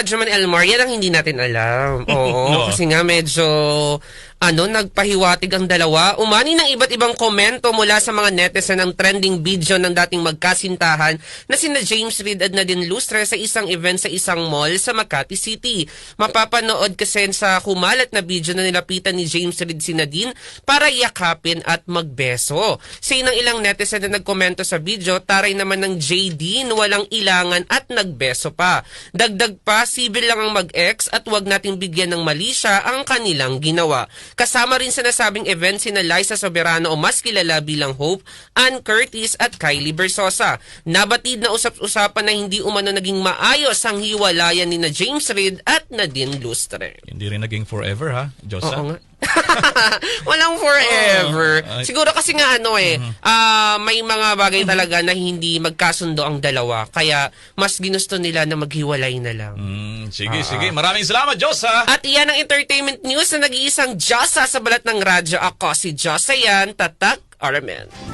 Juman Elmore, yan ang hindi natin alam. Oo, No. kasi nga medyo nagpahiwatig ang dalawa. Umani ng iba't ibang komento mula sa mga netizen ang trending video ng dating magkasintahan na sina James Reid at Nadine Lustre sa isang event sa isang mall sa Makati City. Mapapanood kasi sa kumalat na video na nilapitan ni James Reid si Nadine para yakapin at magbeso. Sa inang ilang netizen na nagkomento sa video, taray naman ng JD, walang ilangan at nagbeso pa. Dagdag pa, sibil lang ang mag-ex at wag nating bigyan ng mali siya ang kanilang ginawa. Kasama rin sa nasabing event sina Liza Soberano o mas kilala bilang Hope, Ann Curtis at Kylie Versosa. Nabatid na usap-usapan na hindi umano naging maayos ang hiwalayan ni na James Reid at Nadine Lustre. Hindi rin naging forever, ha, Josa? Oo nga. Walang forever. Siguro kasi nga may mga bagay talaga na hindi magkasundo ang dalawa. Kaya mas ginusto nila na maghiwalay na lang. Sige, sige. Maraming salamat, Josa! At iyan ang entertainment news na nag-iisang Josa sa balat ng radyo. Ako si Josa yan, Tatak Aramen.